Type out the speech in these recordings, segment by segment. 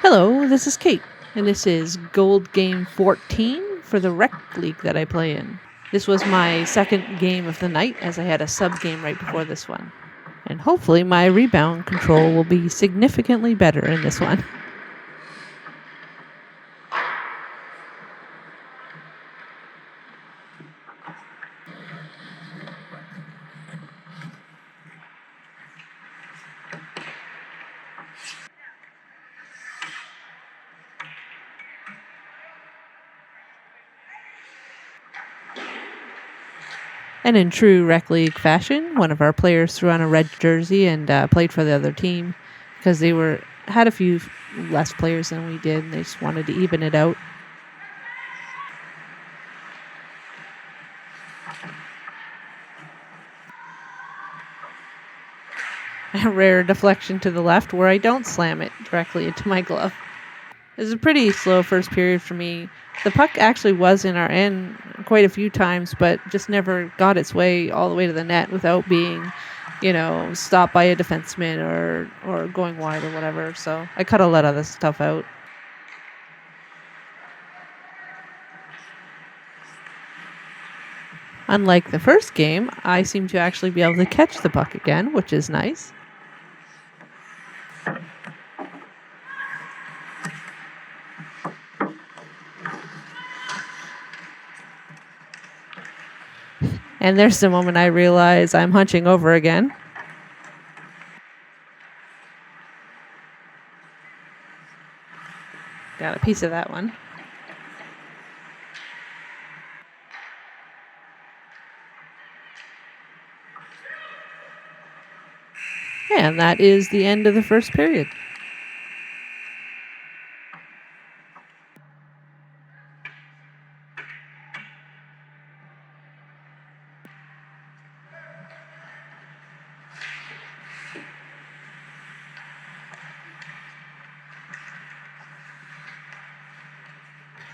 Hello, this is Kate, and this is Gold Game 14 for the Rec League that I play in. This was my second game of the night, as I had a sub-game right before this one. And hopefully my rebound control will be significantly better in this one. And in true Rec League fashion, one of our players threw on a red jersey and played for the other team because they had a few less players than we did, and they just wanted to even it out. A rare deflection to the left where I don't slam it directly into my glove. It was a pretty slow first period for me. The puck actually was in our end quite a few times, but just never got its way all the way to the net without being, stopped by a defenseman or going wide or whatever. So I cut a lot of this stuff out. Unlike the first game, I seem to actually be able to catch the puck again, which is nice. And there's the moment I realize I'm hunching over again. Got a piece of that one. And that is the end of the first period.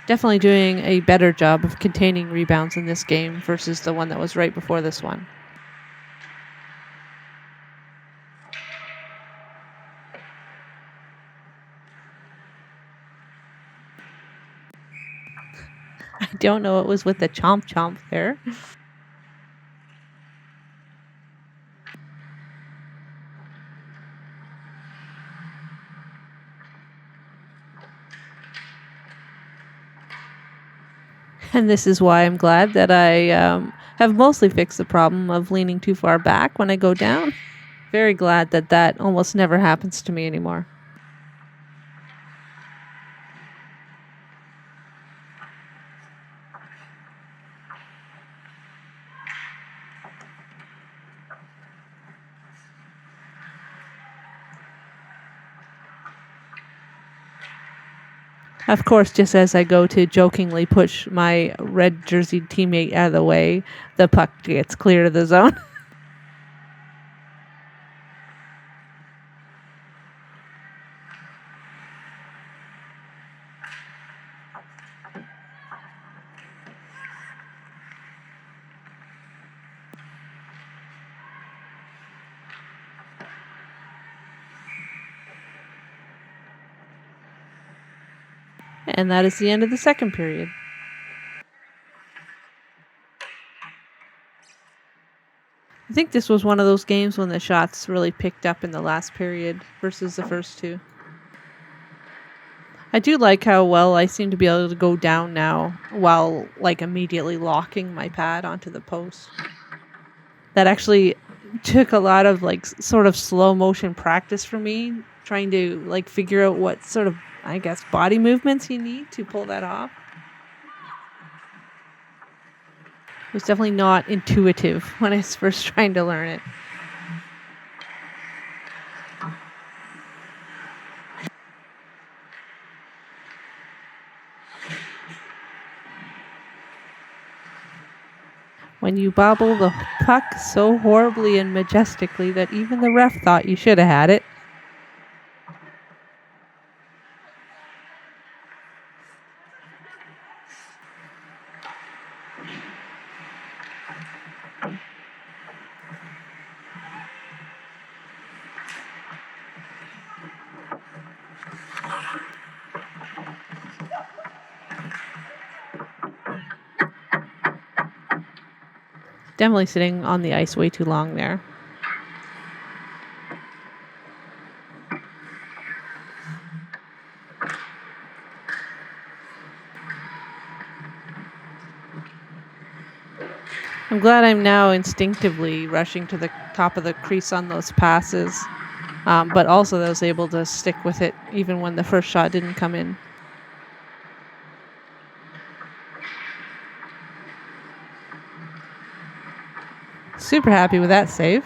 Definitely doing a better job of containing rebounds in this game versus the one that was right before this one. I don't know what was with the chomp there. And this is why I'm glad that I have mostly fixed the problem of leaning too far back when I go down. Very glad that almost never happens to me anymore. Of course, just as I go to jokingly push my red jersey teammate out of the way, the puck gets clear to the zone. And that is the end of the second period. I think this was one of those games when the shots really picked up in the last period versus the first two. I do like how well I seem to be able to go down now while immediately locking my pad onto the post. That actually took a lot of sort of slow motion practice for me, trying to figure out what sort of, I guess, body movements you need to pull that off. It was definitely not intuitive when I was first trying to learn it. When you bobble the puck so horribly and majestically that even the ref thought you should have had it. Definitely sitting on the ice way too long there. I'm glad I'm now instinctively rushing to the top of the crease on those passes, but also that I was able to stick with it even when the first shot didn't come in. Super happy with that save.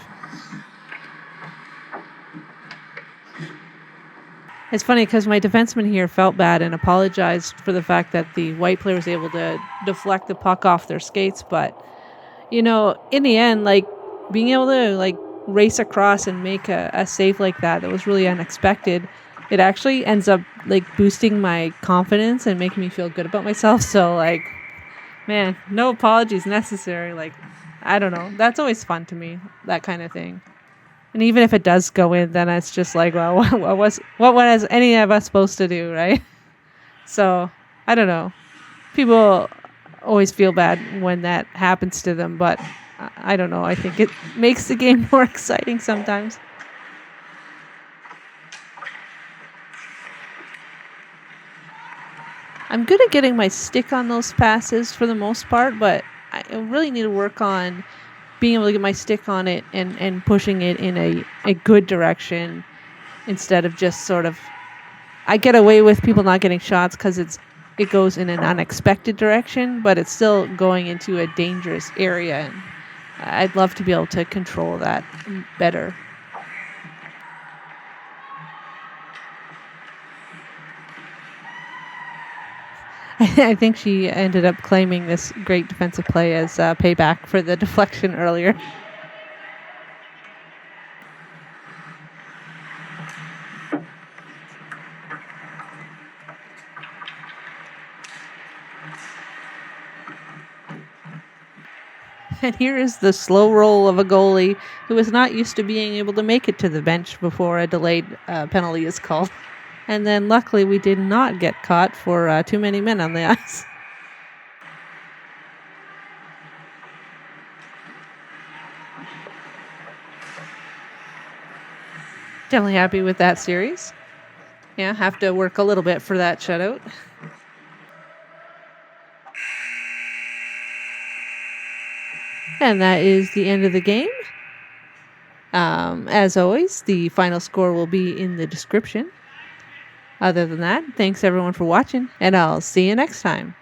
It's funny because my defenseman here felt bad and apologized for the fact that the white player was able to deflect the puck off their skates, but in the end, like, being able to, like, race across and make a save like that was really unexpected. It actually ends up, like, boosting my confidence and making me feel good about myself. So, like, man, no apologies necessary. Like, I don't know. That's always fun to me, that kind of thing. And even if it does go in, then it's just like, well, what was any of us supposed to do, right? So, I don't know. People always feel bad when that happens to them, but I don't know. I think it makes the game more exciting sometimes. I'm good at getting my stick on those passes for the most part, but I really need to work on being able to get my stick on it and pushing it in a good direction instead of just sort of... I get away with people not getting shots because it goes in an unexpected direction, but it's still going into a dangerous area. And I'd love to be able to control that better. I think she ended up claiming this great defensive play as payback for the deflection earlier. And here is the slow roll of a goalie who is not used to being able to make it to the bench before a delayed penalty is called. And then luckily we did not get caught for too many men on the ice. Definitely happy with that series. Yeah, have to work a little bit for that shutout. And that is the end of the game. As always, the final score will be in the description. Other than that, thanks everyone for watching, and I'll see you next time.